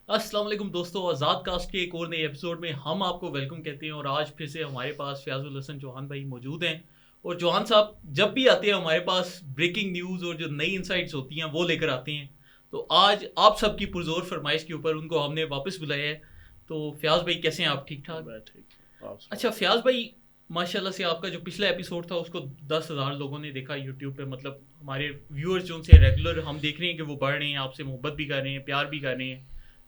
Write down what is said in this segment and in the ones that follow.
السلام علیکم دوستو، آزاد کاسٹ کے ایک اور نئے ایپیسوڈ میں ہم آپ کو ویلکم کہتے ہیں. اور آج پھر سے ہمارے پاس فیاض الحسن چوہان بھائی موجود ہیں. اور چوہان صاحب جب بھی آتے ہیں ہمارے پاس بریکنگ نیوز اور جو نئی انسائٹس ہوتی ہیں وہ لے کر آتے ہیں. تو آج آپ سب کی پرزور فرمائش کے اوپر ان کو ہم نے واپس بلایا ہے. تو فیاض بھائی کیسے ہیں آپ؟ ٹھیک ٹھاک؟ میں ٹھیک ہوں، آپ اچھا سنائیں۔ فیاض بھائی، ماشاء اللہ سے آپ کا جو پچھلا ایپیسوڈ تھا اس کو 10,000 لوگوں نے دیکھا یوٹیوب پہ. مطلب ہمارے ویورز جو ان سے ریگولر ہم دیکھ رہے ہیں کہ وہ بڑھ رہے ہیں، آپ سے محبت بھی کر رہے ہیں، پیار بھی کر رہے ہیں.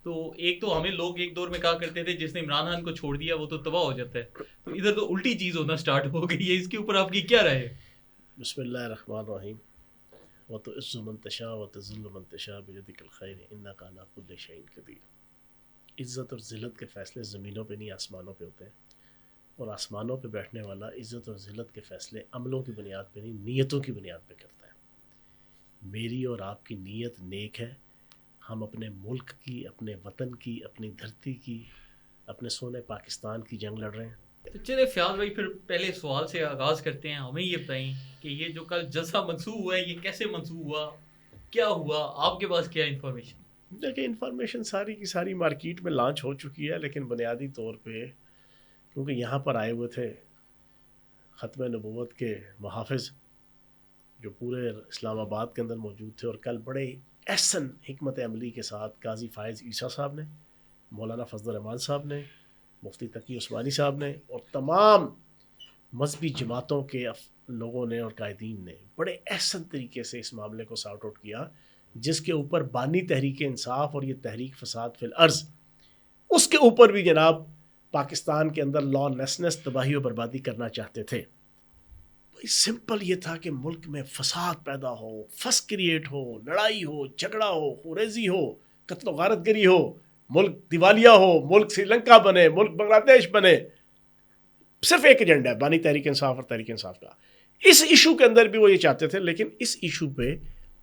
تو ایک تو ہمیں لوگ ایک دور میں کہا کرتے تھے جس نے عمران خان کو چھوڑ دیا وہ تو تباہ ہو جاتا ہے. تو ادھر تو الٹی چیز ہونا سٹارٹ ہو گئی ہے. اس کے اوپر آپ کی کیا رائے ہے؟ بسم اللہ الرحمن الرحیم۔ وتعز من تشاء وتذل من تشاء بیدک الخیر انک علی کل شیء قدیر۔ عزت اور ذلت کے فیصلے زمینوں پہ نہیں آسمانوں پہ ہوتے ہیں، اور آسمانوں پہ بیٹھنے والا عزت اور ذلت کے فیصلے عملوں کی بنیاد پہ نہیں، نیتوں کی بنیاد پہ کرتا ہے۔ میری اور آپ کی نیت نیک ہے، ہم اپنے ملک کی، اپنے وطن کی، اپنی دھرتی کی، اپنے سونے پاکستان کی جنگ لڑ رہے ہیں۔ تو چلے فیاض بھائی پھر پہلے سوال سے آغاز کرتے ہیں. ہمیں یہ بتائیں کہ یہ جو کل جلسہ منسوخ ہوا ہے یہ کیسے منسوخ ہوا، کیا ہوا، آپ کے پاس کیا انفارمیشن؟ دیکھیں، انفارمیشن ساری کی ساری مارکیٹ میں لانچ ہو چکی ہے، لیکن بنیادی طور پہ کیونکہ یہاں پر آئے ہوئے تھے ختم نبوت کے محافظ جو پورے اسلام آباد کے اندر موجود تھے، اور کل بڑے احسن حکمت عملی کے ساتھ قاضی فائز عیسیٰ صاحب نے، مولانا فضل الرحمان صاحب نے، مفتی تقی عثمانی صاحب نے، اور تمام مذہبی جماعتوں کے لوگوں نے اور قائدین نے بڑے احسن طریقے سے اس معاملے کو سارٹ آؤٹ کیا، جس کے اوپر بانی تحریک انصاف اور یہ تحریک فساد فی الارض، اس کے اوپر بھی جناب پاکستان کے اندر لا لیسنس، تباہی و بربادی کرنا چاہتے تھے۔ سمپل یہ تھا کہ ملک میں فساد پیدا ہو، فس کریٹ ہو، لڑائی ہو، جھگڑا ہو، خوریزی ہو، قتل و غارت گری ہو، ملک دیوالیہ ہو، ملک سری لنکا بنے، ملک بنگلہ دیش بنے۔ صرف ایک ایجنڈا ہے بانی تحریک انصاف اور تحریک انصاف کا۔ اس ایشو کے اندر بھی وہ یہ چاہتے تھے، لیکن اس ایشو پہ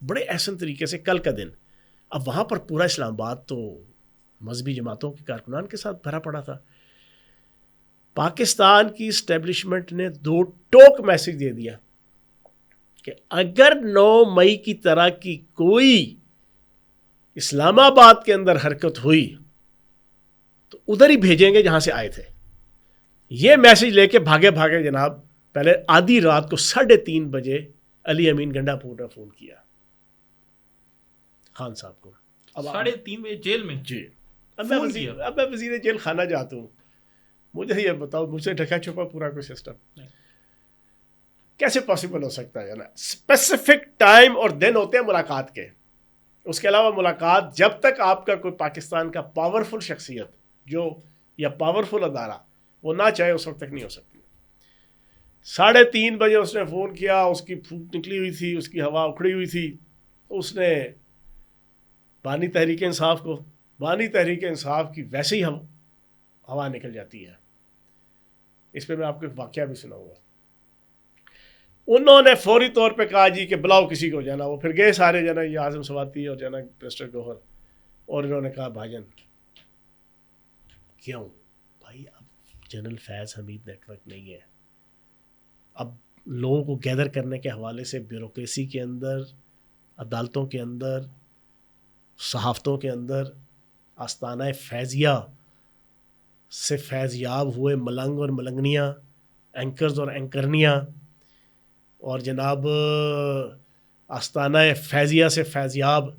بڑے احسن طریقے سے کل کا دن، اب وہاں پر پورا اسلام آباد تو مذہبی جماعتوں کے کارکنان کے ساتھ بھرا پڑا تھا۔ پاکستان کی اسٹیبلشمنٹ نے دو ٹوک میسج دے دیا کہ اگر 9 مئی کی طرح کی کوئی اسلام آباد کے اندر حرکت ہوئی تو ادھر ہی بھیجیں گے جہاں سے آئے تھے۔ یہ میسج لے کے بھاگے بھاگے جناب پہلے آدھی رات کو 3:30 بجے علی امین گنڈا پور نے فون کیا خان صاحب کو۔ اب 3:30 بجے جیل میں جی، فون کیا؟ اب میں وزیر جیل خانہ جاتا ہوں، مجھے یہ بتاؤ، مجھ سے ڈھکا چھپا پورا کوئی سسٹم کیسے پاسبل ہو سکتا ہے؟ نا اسپیسیفک ٹائم اور دن ہوتے ہیں ملاقات کے، اس کے علاوہ ملاقات جب تک آپ کا کوئی پاکستان کا پاورفل شخصیت جو یا پاورفل ادارہ وہ نہ چاہے اس وقت تک نہیں ہو سکتی۔ 3:30 بجے اس نے فون کیا، اس کی پھوک نکلی ہوئی تھی، اس کی ہوا اکھڑی ہوئی تھی، اس نے بانی تحریک انصاف کو، بانی تحریک انصاف کی ویسے ہی ہوا نکل جاتی ہے۔ اس پہ میں آپ کو ایک واقعہ بھی سناؤں گا۔ انہوں نے فوری طور پہ کہا جی کہ بلاؤ کسی کو جانا، وہ پھر گئے سارے جانا، یہ اعظم سواتی اور جانا مسٹر گوہر، اور انہوں نے کہا بھاجن کیوں بھائی، اب جنرل فیض حمید نیٹ ورک نہیں ہے، اب لوگوں کو گیدر کرنے کے حوالے سے بیوروکریسی کے اندر، عدالتوں کے اندر، صحافتوں کے اندر، آستانہ فیضیہ سے فیضیاب ہوئے ملنگ اور ملنگنیاں، اینکرز اور اینکرنیاں، اور جناب آستانہ فیضیہ سے فیضیاب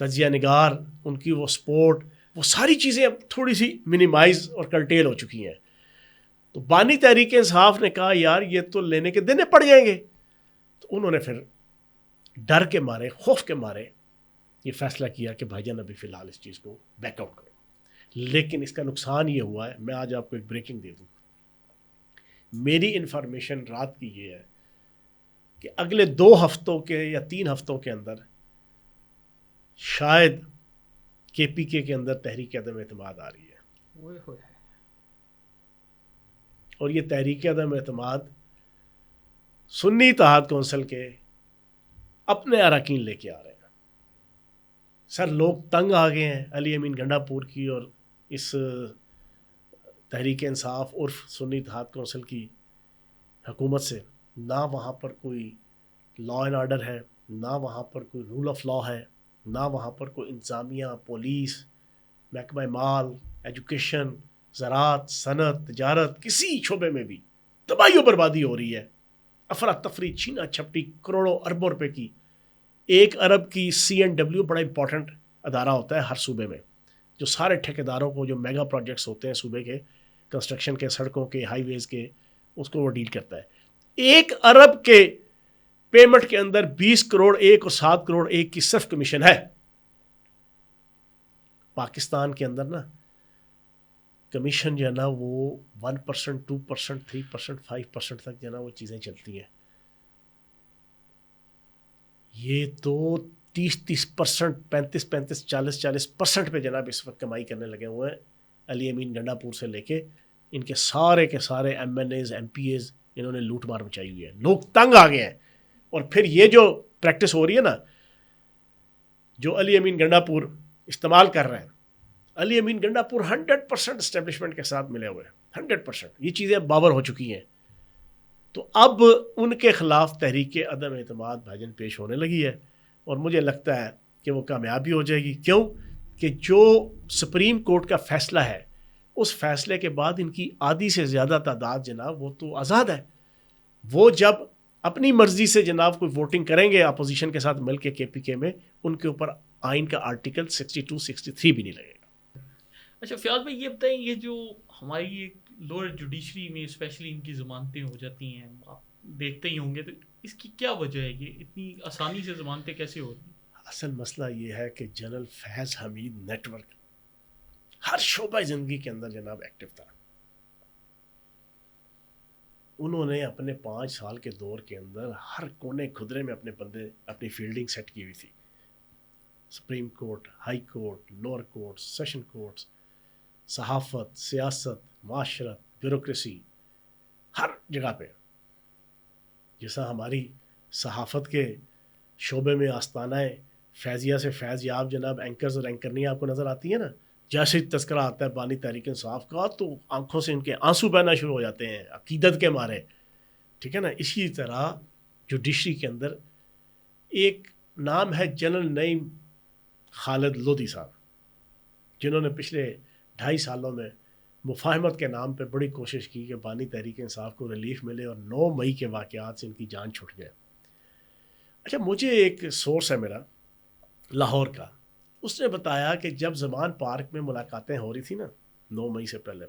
تجزیہ نگار، ان کی وہ سپورٹ، وہ ساری چیزیں اب تھوڑی سی منیمائز اور کرٹیل ہو چکی ہیں۔ تو بانی تحریک انصاف نے کہا یار یہ تو لینے کے دینے پڑ جائیں گے، تو انہوں نے پھر ڈر کے مارے، خوف کے مارے یہ فیصلہ کیا کہ بھائی جان ابھی فی الحال اس چیز کو بیک آؤٹ کرو۔ لیکن اس کا نقصان یہ ہوا ہے، میں آج آپ کو ایک بریکنگ دے دوں، میری انفارمیشن رات کی یہ ہے کہ اگلے 2 ہفتوں کے یا 3 ہفتوں کے اندر شاید کے پی کے اندر تحریک عدم اعتماد آ رہی ہے، اور یہ تحریک عدم اعتماد سنی اتحاد کونسل کے اپنے اراکین لے کے آ رہے ہیں۔ سر لوگ تنگ آ گئے ہیں علی امین گنڈا پور کی اور اس تحریک انصاف عرف سنی اتحاد کونسل کی حکومت سے، نہ وہاں پر کوئی لا اینڈ آرڈر ہے، نہ وہاں پر کوئی رول آف لا ہے، نہ وہاں پر کوئی انتظامیہ، پولیس، محکمہ مال، ایجوکیشن، زراعت، صنعت، تجارت، کسی شعبے میں بھی تباہی و بربادی ہو رہی ہے. افراتفری، چھینا چھپٹی، کروڑوں اربوں روپے کی. 1 ارب کی CNW بڑا امپورٹنٹ ادارہ ہوتا ہے ہر صوبے میں، جو سارے ٹھیکیداروں کو جو میگا پروجیکٹس ہوتے ہیں صوبے کے، کنسٹرکشن کے، سڑکوں کے، ہائی ویز کے، اس کو وہ ڈیل کرتا ہے. 1 ارب کے پیمنٹ کے اندر 20 کروڑ 1 اور 7 کروڑ 1 کی صرف کمیشن ہے. پاکستان کے اندر نا کمیشن جو ہے نا وہ 1%، 2%، 3%، 5% تک جو ہے نا وہ چیزیں چلتی ہیں. یہ تو 30%، 35%، 40% پہ جناب اس وقت کمائی کرنے لگے ہوئے ہیں. علی امین گنڈا پور سے لے کے ان کے سارے MNAs، MPAs، انہوں نے لوٹ مار مچائی ہوئی ہے. لوگ تنگ آ گئے ہیں. اور پھر یہ جو پریکٹس ہو رہی ہے نا، جو علی امین گنڈا پور استعمال کر رہے ہیں، علی امین گنڈا پور 100% اسٹیبلشمنٹ کے ساتھ ملے ہوئے ہیں، 100%. یہ چیزیں باور ہو چکی ہیں. تو اب ان کے خلاف تحریک عدم اعتماد بھاجن پیش ہونے لگی ہے، اور مجھے لگتا ہے کہ وہ کامیاب بھی ہو جائے گی. کیوں کہ جو سپریم کورٹ کا فیصلہ ہے، اس فیصلے کے بعد ان کی آدھی سے زیادہ تعداد جناب وہ تو آزاد ہے. وہ جب اپنی مرضی سے جناب کوئی ووٹنگ کریں گے اپوزیشن کے ساتھ مل کے KPK میں، ان کے اوپر آئین کا آرٹیکل 62، 63 بھی نہیں لگے گا. اچھا فیاض بھائی یہ بتائیں، یہ جو ہماری لوور جوڈیشری میں اسپیشلی ان کی ضمانتیں ہو جاتی ہیں، آپ دیکھتے ہی ہوں گے، تو اس کی کیا وجہ ہے؟ یہ اتنی آسانی سے ضمانتیں کیسے ہو رہی ہیں؟ اصل مسئلہ یہ ہے کہ جنرل فیض حمید نیٹ ورک ہر شعبہ زندگی کے اندر جناب ایکٹیو تھا. انہوں نے اپنے 5 سال کے دور کے اندر ہر کونے خدرے میں اپنے بندے، اپنی فیلڈنگ سیٹ کی ہوئی تھی. Supreme court, high court, lower court, session courts, صحافت، سیاست، معاشرت، بیوروکریسی، ہر جگہ پہ. جیسا ہماری صحافت کے شعبے میں آستانہ فیضیہ سے فیض یاب جناب اینکرز اور اینکرنیاں آپ کو نظر آتی ہیں نا، جیسے تذکرہ آتا ہے بانی تحریک انصاف کا تو آنکھوں سے ان کے آنسو بہنا شروع ہو جاتے ہیں عقیدت کے مارے. ٹھیک ہے نا. اسی طرح جوڈیشری کے اندر ایک نام ہے جنرل نعیم خالد لودھی صاحب، جنہوں نے پچھلے 2.5 سالوں میں مفاہمت کے نام پہ بڑی کوشش کی کہ بانی تحریک انصاف کو ریلیف ملے، اور 9 مئی کے واقعات سے ان کی جان چھوٹ گئے. اچھا مجھے ایک سورس ہے میرا لاہور کا، اس نے بتایا کہ جب زمان پارک میں ملاقاتیں ہو رہی تھی نا 9 مئی سے پہلے،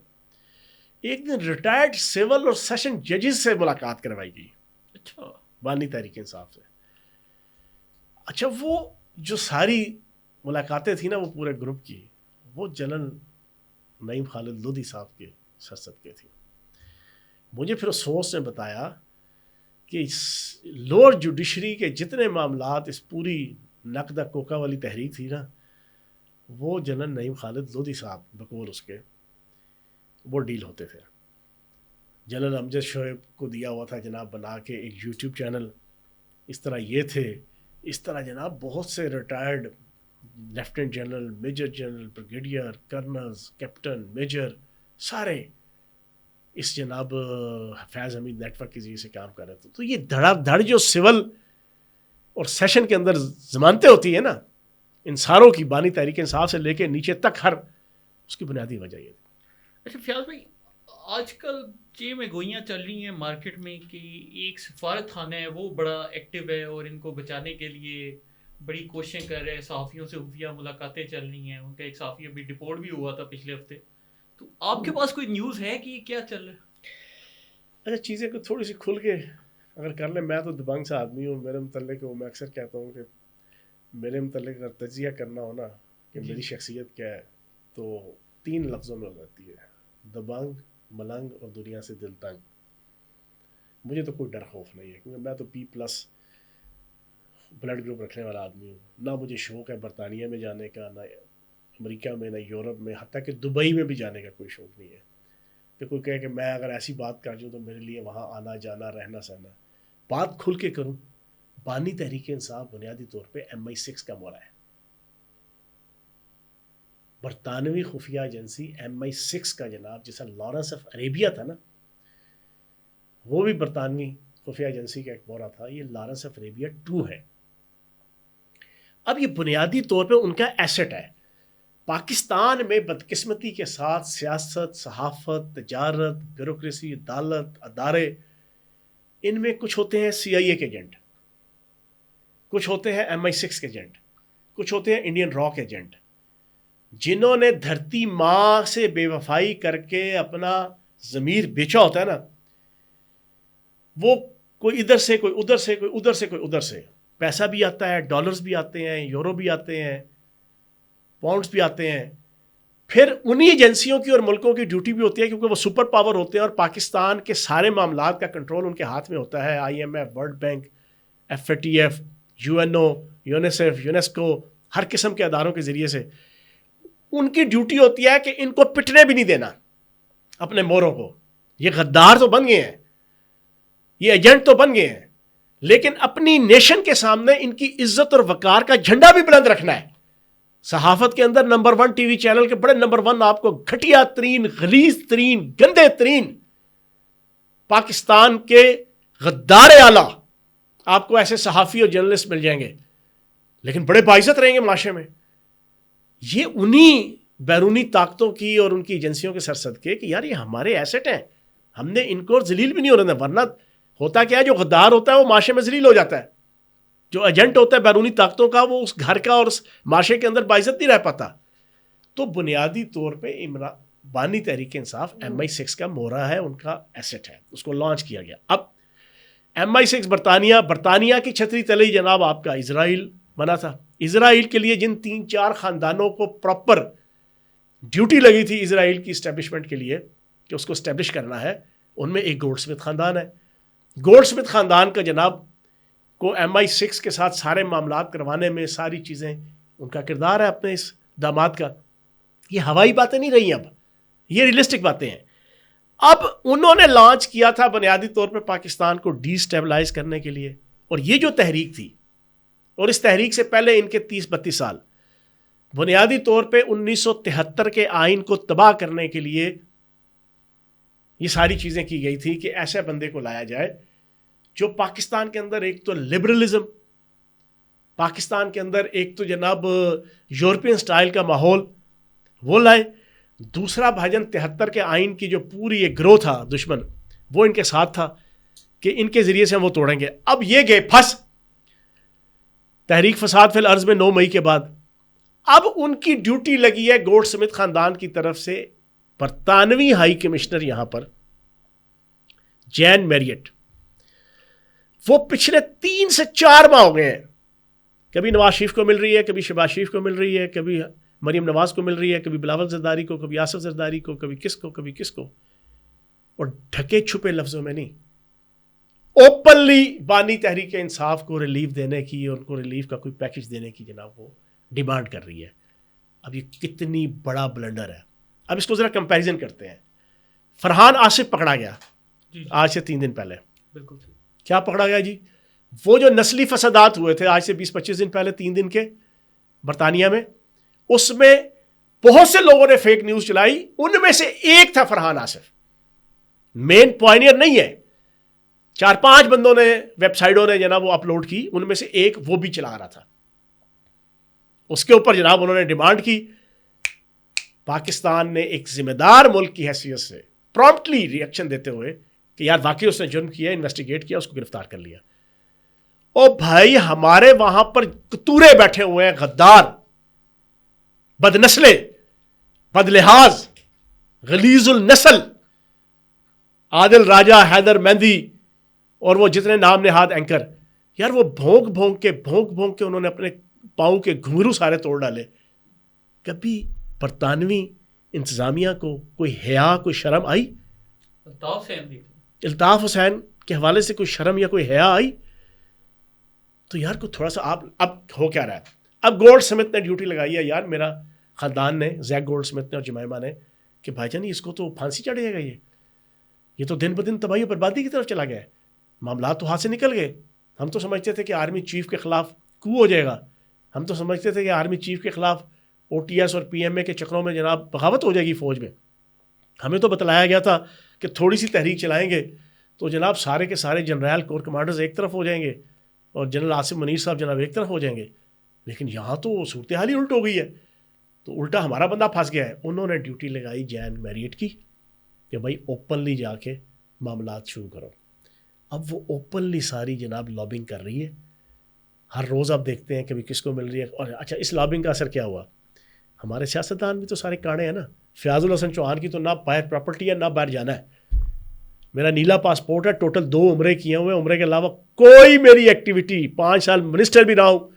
ایک دن ریٹائرڈ سول اور سیشن ججز سے ملاقات کروائی گئی. اچھا بانی تحریک انصاف سے. اچھا وہ جو ساری ملاقاتیں تھیں نا وہ پورے گروپ کی، وہ جنرل نعیم خالد لودھی صاحب کے سرسد کے تھی. مجھے پھر سورس نے بتایا کہ لوور جوڈیشری کے جتنے معاملات اس پوری نقدہ کوکا والی تحریک تھی نا، وہ جنرل نعیم خالد لودھی صاحب بقول اس کے وہ ڈیل ہوتے تھے. جنرل امجد شعیب کو دیا ہوا تھا جناب بنا کے ایک یوٹیوب چینل، اس طرح یہ تھے. اس طرح جناب بہت سے retired lieutenant general, major general, brigadier, colonels, captain, major, سارے اس جناب فیض حمید نیٹ ورک کے ذریعے سے کام کر رہے تھے. تو یہ دھڑا دھڑ جو سول اور سیشن کے اندر ضمانتیں ہوتی ہیں نا ان ساروں کی، بانی تحریک انصاف سے لے کے نیچے تک، ہر اس کی بنیادی وجہ یہ تھی. اچھا فیاض بھائی آج کل یہ میں گوئیاں چل رہی ہیں مارکیٹ میں کہ ایک سفارت خانہ ہے وہ بڑا ایکٹیو ہے اور ان کو بچانے کے لیے بڑی کوششیں کر رہے ہیں، صحافیوں سے خفیہ ملاقاتیں چل رہی ہیں. ان کا ایک صحافی ابھی ڈپورٹ بھی ہوا تھا پچھلے ہفتے. تو آپ کے پاس کوئی نیوز ہے کہ کیا چل رہا ہے؟ اچھا چیزیں کو تھوڑی سی کھل کے اگر کر لیں. میں تو دبنگ سے آدمی ہوں، میرے متعلق میں اکثر کہتا ہوں کہ میرے متعلق اگر تجزیہ کرنا ہو نا کہ میری شخصیت کیا ہے تو 3 لفظوں میں ہو جاتی ہے: دبنگ، ملنگ اور دنیا سے دل تنگ. مجھے تو کوئی ڈر خوف نہیں ہے کیونکہ میں تو B+ بلڈ گروپ رکھنے والا آدمی ہوں. نہ مجھے شوق ہے برطانیہ میں جانے کا، نہ امریکہ میں، نہ یورپ میں، حتیٰ کہ دبئی میں بھی جانے کا کوئی شوق نہیں ہے. کہ کوئی کہے کہ میں اگر ایسی بات کر جوں تو میرے لیے وہاں آنا جانا رہنا سہنا. بات کھل کے کروں، بانی تحریک انصاف بنیادی طور پہ MI6 کا مورا ہے. برطانوی خفیہ ایجنسی MI6 کا جناب، جیسا لارنس آف عربیہ تھا نا، وہ بھی برطانوی خفیہ ایجنسی کا ایک مورا تھا. یہ لارنس آف عربیہ 2 ہے. اب یہ بنیادی طور پہ ان کا ایسٹ ہے. پاکستان میں بدقسمتی کے ساتھ سیاست، صحافت، تجارت، بیوروکریسی، عدالت، ادارے، ان میں کچھ ہوتے ہیں CIA کے ایجنٹ، کچھ ہوتے ہیں MI6 کے ایجنٹ، کچھ ہوتے ہیں انڈین راک ایجنٹ، جنہوں نے دھرتی ماں سے بے وفائی کر کے اپنا ضمیر بیچا ہوتا ہے نا، وہ کوئی ادھر سے، کوئی ادھر سے، کوئی ادھر سے، کوئی ادھر سے، پیسہ بھی آتا ہے، ڈالرز بھی آتے ہیں، یورو بھی آتے ہیں، پاؤنڈز بھی آتے ہیں، پھر انہی ایجنسیوں کی اور ملکوں کی ڈیوٹی بھی ہوتی ہے، کیونکہ وہ سپر پاور ہوتے ہیں اور پاکستان کے سارے معاملات کا کنٹرول ان کے ہاتھ میں ہوتا ہے، IMF، world bank, FATF، UNO، UNICEF, UNESCO, ہر قسم کے اداروں کے ذریعے سے ان کی ڈیوٹی ہوتی ہے کہ ان کو پٹنے بھی نہیں دینا اپنے موروں کو. یہ غدار تو بن گئے ہیں، یہ ایجنٹ تو بن گئے ہیں، لیکن اپنی نیشن کے سامنے ان کی عزت اور وقار کا جھنڈا بھی بلند رکھنا ہے. صحافت کے اندر نمبر 1 ٹی وی چینل کے بڑے نمبر 1 آپ کو گھٹیا ترین، غلیظ ترین، گندے ترین پاکستان کے غدار اعلیٰ آپ کو ایسے صحافی اور جرنلسٹ مل جائیں گے، لیکن بڑے باعزت رہیں گے معاشرے میں. یہ انہی بیرونی طاقتوں کی اور ان کی ایجنسیوں کے سرصدقے کہ یار یہ ہمارے ایسٹ ہیں، ہم نے ان کو ذلیل بھی نہیں ہونے دینا. ورنہ ہوتا کیا ہے، جو غدار ہوتا ہے وہ معاشرے میں ذلیل ہو جاتا ہے، جو ایجنٹ ہوتا ہے بیرونی طاقتوں کا وہ اس گھر کا اور اس معاشرے کے اندر باعزت نہیں رہ پاتا. تو بنیادی طور پہ بانی تحریک انصاف MI6 کا مورا ہے، ان کا ایسٹ ہے، اس کو لانچ کیا گیا. اب MI6 برطانیہ کی چھتری تلے جناب آپ کا اسرائیل بنا تھا. اسرائیل کے لیے جن 3-4 خاندانوں کو پراپر ڈیوٹی لگی تھی اسرائیل کی اسٹیبلشمنٹ کے لیے کہ اس کو اسٹیبلش کرنا ہے، ان میں ایک گولڈ سمتھ خاندان ہے. گولڈ سمتھ خاندان کا جناب کو MI6 کے ساتھ سارے معاملات کروانے میں ساری چیزیں ان کا کردار ہے اپنے اس داماد کا. یہ ہوائی باتیں نہیں رہی، اب یہ ریئلسٹک باتیں ہیں. اب انہوں نے لانچ کیا تھا بنیادی طور پہ پاکستان کو ڈی اسٹیبلائز کرنے کے لیے، اور یہ جو تحریک تھی، اور اس تحریک سے پہلے ان کے 30-32 سال بنیادی طور پہ 1973 کے آئین کو تباہ کرنے کے لیے یہ ساری چیزیں کی گئی تھی کہ ایسے بندے کو لایا جائے جو پاکستان کے اندر ایک تو لبرلزم، پاکستان کے اندر ایک تو جناب یورپین سٹائل کا ماحول وہ لائے، دوسرا بھاجن 73 کے آئین کی جو پوری ایک گروہ تھا دشمن وہ ان کے ساتھ تھا کہ ان کے ذریعے سے ہم وہ توڑیں گے. اب یہ گئے پھنس تحریک فساد فی الارض میں 9 مئی کے بعد. اب ان کی ڈیوٹی لگی ہے گولڈ سمتھ خاندان کی طرف سے برطانوی ہائی کمشنر یہاں پر جین میریٹ، وہ پچھلے 3 سے 4 ماہ ہو گئے ہیں، کبھی نواز شریف کو مل رہی ہے، کبھی شہباز شریف کو مل رہی ہے، کبھی مریم نواز کو مل رہی ہے، کبھی بلاول زرداری کو، کبھی آصف زرداری کو، کبھی کس کو، کبھی کس کو، اور ڈھکے چھپے لفظوں میں نہیں، اوپنلی بانی تحریک انصاف کو ریلیف دینے کی اور ان کو ریلیف کا کوئی پیکج دینے کی جناب وہ ڈیمانڈ کر رہی ہے. اب یہ کتنی بڑا بلنڈر ہے. اب اس کو ذرا کمپیریزن کرتے ہیں. فرحان آصف پکڑا گیا آج سے 3 دن پہلے. بالکل کیا پکڑا گیا جی؟ وہ جو نسلی فسادات ہوئے تھے آج سے 20-25 دن پہلے 3 دن کے برطانیہ میں، اس میں بہت سے لوگوں نے فیک نیوز چلائی، ان میں سے ایک تھا فرحان آصف. مین پوائنیئر نہیں ہے، 4-5 بندوں نے ویب سائٹوں نے جناب وہ اپلوڈ کی، ان میں سے ایک وہ بھی چلا رہا تھا. اس کے اوپر جناب انہوں نے ڈیمانڈ کی. پاکستان نے ایک ذمہ دار ملک کی حیثیت سے پرومپٹلی ری ایکشن دیتے ہوئے کہ یار واقعی اس نے جرم کیا، انویسٹیگیٹ کیا، اس کو گرفتار کر لیا. او بھائی ہمارے وہاں پر کتورے بیٹھے ہوئے ہیں، غدار، بد نسلے، بد لحاظ، غلیظ النسل، عادل راجہ، حیدر مہندی اور وہ جتنے نام نہاد اینکر، یار وہ بھونک بھونک کے انہوں نے اپنے پاؤں کے گھنگرو سارے توڑ ڈالے. کبھی برطانوی انتظامیہ کو کوئی حیا، کوئی شرم آئی؟ الطاف حسین کے حوالے سے کوئی شرم یا کوئی حیا آئی؟ تو یار کو تھوڑا سا آپ اب ہو کیا رہا ہے. اب گولڈ سمتھ نے ڈیوٹی لگائی ہے یار، میرا خاندان نے، زیک گولڈ سمتھ نے اور جمائمہ نے، کہ بھائی جان اس کو تو پھانسی چڑھ جائے گا، یہ تو دن بدن تباہی و بربادی کی طرف چلا گیا ہے. معاملات تو ہاتھ سے نکل گئے. ہم تو سمجھتے تھے کہ آرمی چیف کے خلاف کو ہو جائے گا، ہم تو سمجھتے تھے کہ آرمی چیف کے خلاف OTS اور PMA کے چکروں میں جناب بغاوت ہو جائے گی فوج میں. ہمیں تو بتلایا گیا تھا کہ تھوڑی سی تحریک چلائیں گے تو جناب سارے کے سارے جنرل کور کمانڈرز ایک طرف ہو جائیں گے اور جنرل آصف منیر صاحب جناب ایک طرف ہو جائیں گے. لیکن یہاں تو صورتحال ہی الٹ ہو گئی ہے. تو الٹا ہمارا بندہ پھنس گیا ہے. انہوں نے ڈیوٹی لگائی جین میریٹ کی کہ بھائی اوپنلی جا کے معاملات شروع کرو. اب وہ اوپنلی ساری جناب لابنگ کر رہی ہے. ہر روز آپ دیکھتے ہیں کبھی کس کو مل رہی ہے. اور اچھا اس لابنگ کا اثر کیا ہوا؟ ہمارے سیاستدان بھی تو سارے کاڑے ہیں نا. فیاض الحسن چوہان کی تو نہ باہر پراپرٹی ہے نہ باہر جانا ہے. میرا نیلا پاسپورٹ ہے, ٹوٹل 2 عمرے کیے ہوئے, عمرے کے علاوہ کوئی میری ایکٹیویٹی, 5 سال منسٹر بھی رہا ہوں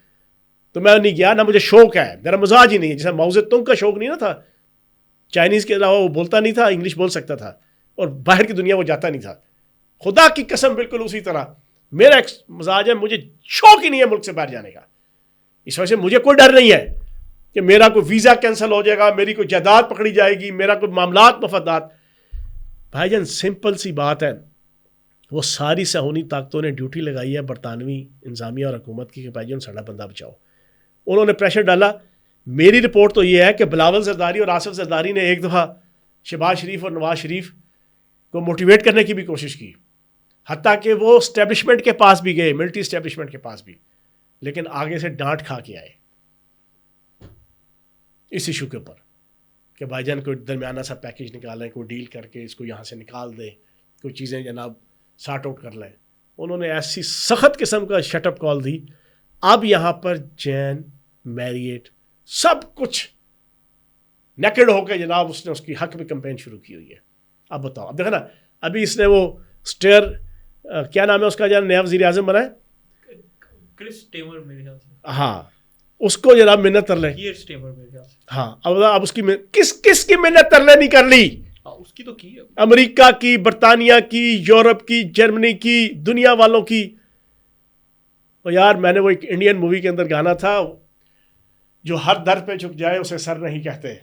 تو میں نہیں گیا, نہ مجھے شوق ہے, میرا مزاج ہی نہیں ہے. جیسے ماؤ زے تونگ کا شوق نہیں نا تھا, چائنیز کے علاوہ وہ بولتا نہیں تھا, انگلش بول سکتا تھا اور باہر کی دنیا وہ جاتا نہیں تھا. خدا کی قسم بالکل اسی طرح میرا ایک مزاج ہے, مجھے شوق ہی نہیں ہے ملک سے باہر جانے کا. اس وجہ سے مجھے کوئی ڈر نہیں ہے کہ میرا کوئی ویزا کینسل ہو جائے گا, میری کوئی جائیداد پکڑی جائے گی, میرا کوئی معاملات مفادات. بھائی جان سمپل سی بات ہے, وہ ساری صہیونی طاقتوں نے ڈیوٹی لگائی ہے برطانوی انتظامیہ اور حکومت کی کہ بھائی جان ساڑا بندہ بچاؤ. انہوں نے پریشر ڈالا. میری رپورٹ تو یہ ہے کہ بلاول زرداری اور آصف زرداری نے ایک دفعہ شہباز شریف اور نواز شریف کو موٹیویٹ کرنے کی بھی کوشش کی, حتیٰ کہ وہ اسٹیبلشمنٹ کے پاس بھی گئے, ملٹری اسٹیبلشمنٹ کے پاس بھی, لیکن آگے سے ڈانٹ کھا کے آئے اس ایشو کے اوپر کہ بھائی جان کوئی درمیانہ سا پیکیج نکالیں, کوئی ڈیل کر کے اس کو یہاں سے نکال دیں, کوئی چیزیں جناب سارٹ آؤٹ کر لیں. انہوں نے ایسی سخت قسم کا شٹ اپ کال دی. اب یہاں پر جین میریٹ سب کچھ نیکڈ ہو کے جناب اس نے اس کی حق میں کمپین شروع کی ہوئی ہے. اب بتاؤ, اب دیکھا نا ابھی اس نے وہ اسٹیئر کیا نام ہے اس کا جناب نیا وزیر اعظم بنا ہے, کرس ٹیمر میرے خیال سے, ہاں اس کو جناب منت ترلے, ہاں اب اس کی کس کی منت ترلے نہیں کر لی. اس کی تو کی ہے, امریکہ کی, برطانیہ کی, یورپ کی, جرمنی کی, دنیا والوں کی. اور یار میں نے وہ ایک انڈین مووی کے اندر گانا تھا, جو ہر در پہ جھک جائے اسے سر نہیں کہتے,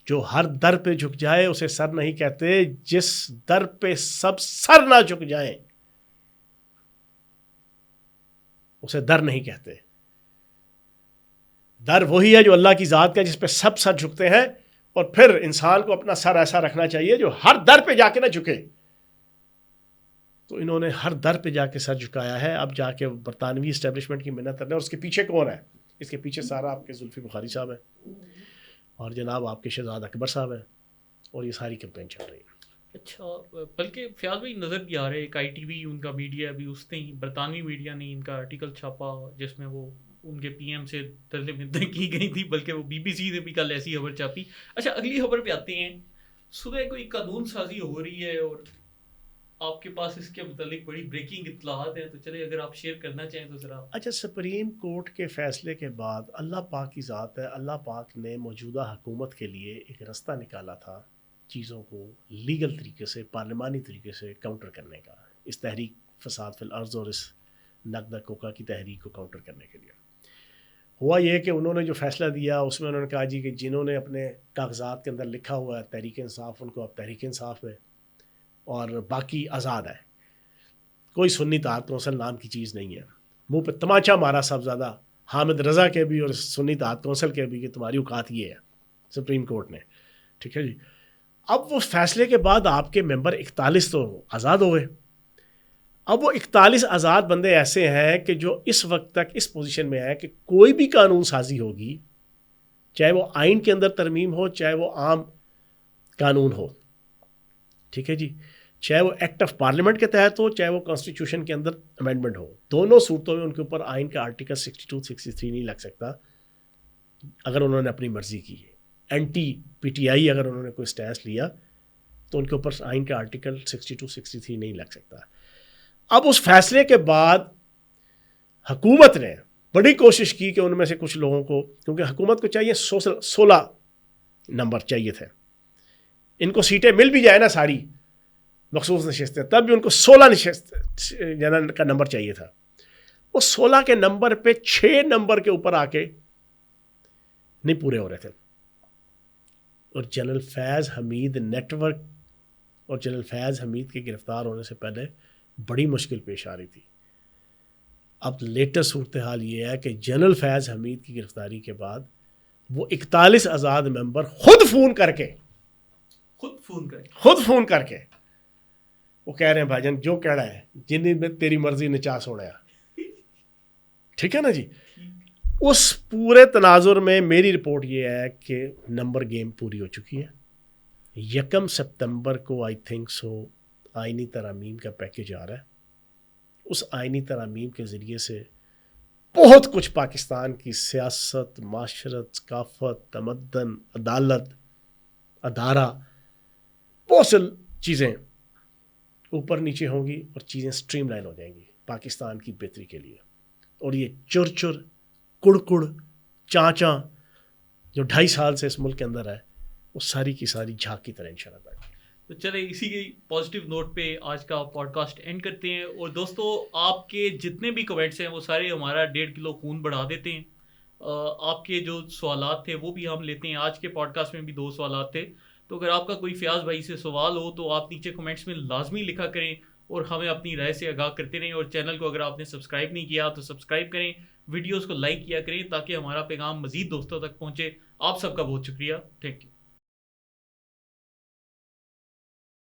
جو ہر در پہ جھک جائے اسے سر نہیں کہتے, جس در پہ سب سر نہ جھک جائیں اسے در نہیں کہتے. در وہی ہے جو اللہ کی ذات کا, جس پہ سب سر جھکتے ہیں, اور پھر انسان کو اپنا سر ایسا رکھنا چاہیے جو ہر در پہ جا کے نہ جھکے. تو انہوں نے ہر در پہ جا کے سر جھکایا ہے. اب جا کے برطانوی اسٹیبلشمنٹ کی منت کرنا. اور اس کے پیچھے کون ہے؟ اس کے پیچھے سارا آپ کے زلفی بخاری صاحب ہیں اور جناب آپ کے شہزاد اکبر صاحب ہیں, اور یہ ساری کمپین چل رہی ہے. اچھا, بلکہ فیاض بھائی نظر بھی آ رہے, ایک آئی ٹی وی ان کا میڈیا بھی, اس نے ہی برطانوی میڈیا نے ان کا آرٹیکل چھاپا جس میں وہ ان کے پی ایم سے ترلے منتیں کی گئی تھی, بلکہ وہ بی بی سی نے بھی کل ایسی خبر چھاپی. اچھا اگلی خبر پہ آتے ہیں. صبح کوئی قانون سازی ہو رہی ہے اور آپ کے پاس اس کے متعلق بڑی بریکنگ اطلاعات ہیں, تو چلے اگر آپ شیئر کرنا چاہیں تو ذرا. اچھا, سپریم کورٹ کے فیصلے کے بعد اللہ پاک کی ذات ہے, اللہ پاک نے موجودہ حکومت کے لیے ایک راستہ نکالا تھا چیزوں کو لیگل طریقے سے, پارلیمانی طریقے سے کاؤنٹر کرنے کا, اس تحریک فساد فی الارض اور اس نقدہ کوکا کی تحریک کو کاؤنٹر کرنے کے لیے. ہوا یہ کہ انہوں نے جو فیصلہ دیا اس میں انہوں نے کہا جی کہ جنہوں نے اپنے کاغذات کے اندر لکھا ہوا ہے تحریک انصاف, ان کو اب تحریک انصاف میں, اور باقی آزاد ہے. کوئی سنی طاعت کونسل نام کی چیز نہیں ہے. منہ پہ تماچا مارا صاحبزادہ حامد رضا کے بھی اور سنی طاعت کونسل کے بھی کہ تمہاری اوقات یہ ہے, سپریم کورٹ نے. ٹھیک ہے جی. اب وہ فیصلے کے بعد آپ کے ممبر 41 تو آزاد ہو گئے. اب وہ 41 آزاد بندے ایسے ہیں کہ جو اس وقت تک اس پوزیشن میں ہیں کہ کوئی بھی قانون سازی ہوگی, چاہے وہ آئین کے اندر ترمیم ہو, چاہے وہ عام قانون ہو, ٹھیک ہے جی, چاہے وہ ایکٹ آف پارلیمنٹ کے تحت ہو, چاہے وہ کانسٹیٹیوشن کے اندر امینڈمنٹ ہو, دونوں صورتوں میں ان کے اوپر آئین کا آرٹیکل 62 63 نہیں لگ سکتا اگر انہوں نے اپنی مرضی کی. اینٹی پی ٹی آئی اگر انہوں نے کوئی اسٹینس لیا تو ان کے اوپر آئین کا آرٹیکل 62 63 نہیں لگ سکتا. اب اس فیصلے کے بعد حکومت نے بڑی کوشش کی کہ ان میں سے کچھ لوگوں کو, کیونکہ حکومت کو چاہیے 16 نمبر چاہیے تھے, ان کو سیٹیں مل بھی جائے نا ساری مخصوص نشستیں, تب بھی ان کو 16 نشست کا نمبر چاہیے تھا. وہ 16 کے نمبر پہ 6 نمبر کے اوپر آ کے نہیں پورے ہو رہے تھے. اور جنرل فیض حمید نیٹ ورک اور جنرل فیض حمید کے گرفتار ہونے سے پہلے بڑی مشکل پیش آ رہی تھی. اب لیٹسٹ صورتحال یہ ہے کہ جنرل فیض حمید کی گرفتاری کے بعد وہ 41 آزاد ممبر خود فون کر کے وہ کہہ رہے ہیں بھائی جان جو کہہ رہا ہے جن میں تیری مرضی نچا سوڑیا. ٹھیک ہے نا جی. اس پورے تناظر میں میری رپورٹ یہ ہے کہ نمبر گیم پوری ہو چکی ہے. 1 سپتمبر کو آئی تھنک سو آئینی ترامیم کا پیکیج آ رہا ہے. اس آئینی ترامیم کے ذریعے سے بہت کچھ پاکستان کی سیاست، معاشرت، ثقافت، تمدن، عدالت، ادارہ، بہت سی چیزیں اوپر نیچے ہوں گی اور چیزیں سٹریم لائن ہو جائیں گی پاکستان کی بہتری کے لیے. اور یہ چر کڑ چاں جو 2.5 سال سے اس ملک کے اندر ہے وہ ساری کی ساری جھاگ کی طرح انشاءاللہ تعالی. تو چلیں اسی کی پازیٹیو نوٹ پہ آج کا پوڈ کاسٹ اینڈ کرتے ہیں. اور دوستو آپ کے جتنے بھی کمنٹس ہیں وہ سارے ہمارا 1.5 کلو خون بڑھا دیتے ہیں. آپ کے جو سوالات تھے وہ بھی ہم لیتے ہیں. آج کے پوڈ کاسٹ میں بھی 2 سوالات تھے. تو اگر آپ کا کوئی فیاض بھائی سے سوال ہو تو آپ نیچے کمنٹس میں لازمی لکھا کریں اور ہمیں اپنی رائے سے آگاہ کرتے رہیں. اور چینل کو اگر آپ نے سبسکرائب نہیں کیا تو سبسکرائب کریں, ویڈیوز کو لائک کیا کریں تاکہ ہمارا پیغام مزید دوستوں تک پہنچے. آپ سب کا بہت شکریہ. Thank you.